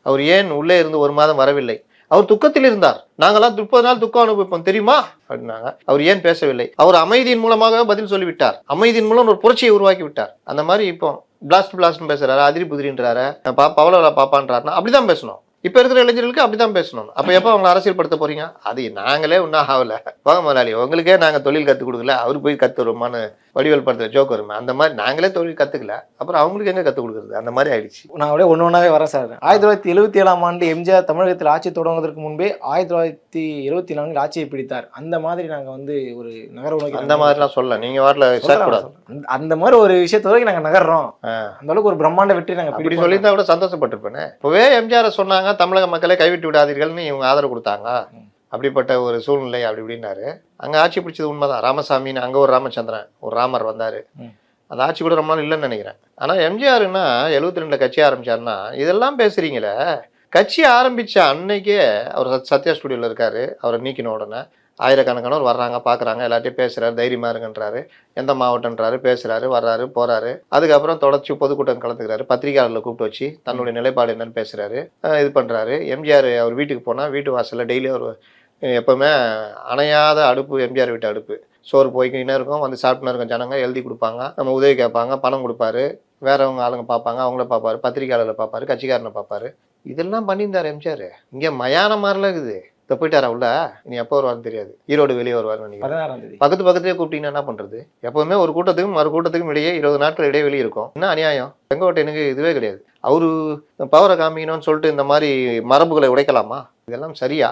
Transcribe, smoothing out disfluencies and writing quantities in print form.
அவர் ஏன் உள்ளே இருந்து 1 மாதம் வரவில்லை? அவர் துக்கத்தில் இருந்தார். நாங்களாம் 30 நாள் துக்கம் அனுபவிப்போம் தெரியுமா அப்படின்னாங்க. அவர் ஏன் பேசவில்லை? அவர் அமைதியின் மூலமாக பதில் சொல்லிவிட்டார். அமைதியின் மூலம் ஒரு புரட்சியை உருவாக்கி விட்டார். அந்த மாதிரி இப்போ பிளாஸ்ட் பேசுறாரு, அதிரி புதிரின்றாரு, பவளவள பாப்பான்றாருன்னா அப்படிதான் பேசணும். இப்ப இருக்கிற இளைஞர்களுக்கு அப்படிதான் பேசணும். அப்ப எப்ப அவங்களை அரசியல் படுத்த போறீங்க? அது நாங்களே ஒன்றும் ஆகல. வாங்க முதலாளி, உங்களுக்கே நாங்க தொழில் கத்துக் கொடுக்கல, அவரு போய் கத்துறோமான்னு வடிவேல் படத்துல ஜோக் வருமே, அந்த மாதிரி நாங்களே தொழில் கத்துக்கல, அப்புறம் அவங்களுக்கு எங்க கத்துக் கொடுக்குறது? அந்த மாதிரி ஆயிடுச்சு. நான் அப்படியே ஒன்னொன்னாவே வரேன் சார். 1977 எம்ஜிஆர் தமிழகத்தில் ஆட்சி தொடங்குவதற்கு முன்பே 1974 ஆட்சியை பிடித்தார். அந்த மாதிரி நாங்க ஒரு நகர உணவு அந்த மாதிரிலாம் சொல்ல நீங்க வாட்டில் சேர்க்கூடாது. அந்த மாதிரி ஒரு விஷயத்த வரைக்கும் நாங்க நகர்றோம். அந்த அளவுக்கு ஒரு பிரம்மாண்ட வெற்றி நாங்க அப்படி சொல்லியிருந்தா கூட சந்தோஷப்பட்டிருப்பேனே. இப்பவே எம்ஜிஆர் சொன்னாங்க, தமிழக மக்களை கைவிட்டு விடாதீர்கள்னு இவங்க ஆதரவு கொடுத்தாங்க. அப்படிப்பட்ட ஒரு சூழ்நிலை அப்படி இப்படின்னாரு. அங்க ஆட்சி பிடிச்சது உண்மைதான். ராமசாமின்னு அங்க ஒரு ராமச்சந்திரன், ஒரு ராமர் வந்தாரு. அந்த ஆட்சி கூட ரொம்ப நாள் இல்லைன்னு நினைக்கிறேன். ஆனா எம்ஜிஆர்னா 72 கட்சி ஆரம்பிச்சாருன்னா இதெல்லாம் பேசுறீங்களே. கட்சி ஆரம்பிச்ச அன்னைக்கே அவர் சத்யா ஸ்டுடியோல இருக்காரு. அவரை நீக்கின உடனே ஆயிரக்கணக்கானவர் வர்றாங்க, பார்க்குறாங்க, எல்லாத்தையும் பேசுறாரு, தைரியமா இருக்குன்றாரு, எந்த மாவட்டன்றாரு, பேசுறாரு, வர்றாரு, போறாரு. அதுக்கப்புறம் தொடர்ச்சி பொதுக்கூட்டம் கலந்துக்கிறாரு, பத்திரிகையாளர்களை கூப்பிட்டு வச்சு தன்னுடைய நிலைப்பாடு என்னன்னு பேசுறாரு, இது பண்றாரு. எம்ஜிஆர் அவர் வீட்டுக்கு போனா வீட்டு வாசல்ல டெய்லி அவர் எப்பவுமே அணையாத அடுப்பு, எம்ஜிஆர் வீட்டு அடுப்பு. சோறு போய்க்கினே இருக்கும், வந்து சாப்பிட்டுன்னு இருக்கும் ஜனங்க, எழுதி கொடுப்பாங்க, நம்ம உதவி கேட்பாங்க, பணம் கொடுப்பாரு, வேறவங்க ஆளுங்க பார்ப்பாங்க, அவங்கள பார்ப்பாரு, பத்திரிகையாளர்களை பார்ப்பாரு, கட்சிக்காரனை பார்ப்பாரு. இதெல்லாம் பண்ணியிருந்தார் எம்ஜிஆர். இங்கே மயான மாதிரிலாம் இருக்குது. இதை போயிட்டாரா உள்ள? இனி எப்போ வருவாருன்னு தெரியாது. ஈரோடு வெளியே வருவாருன்னு நினைக்கிறேன். பக்கத்துலேயே கூப்பிட்டீங்கன்னா என்ன பண்றது? எப்பவுமே ஒரு கூட்டத்துக்கும் மறு கூட்டத்துக்கும் இடையே 20 நாட்கள் இடைவெளி இருக்கும். என்ன அநியாயம்? செங்கோட்டையனுக்கு இதுவே கிடையாது. அவரு பவரை காமிக்கணும்னு சொல்லிட்டு இந்த மாதிரி மரபுகளை உடைக்கலாமா? இதெல்லாம் சரியா?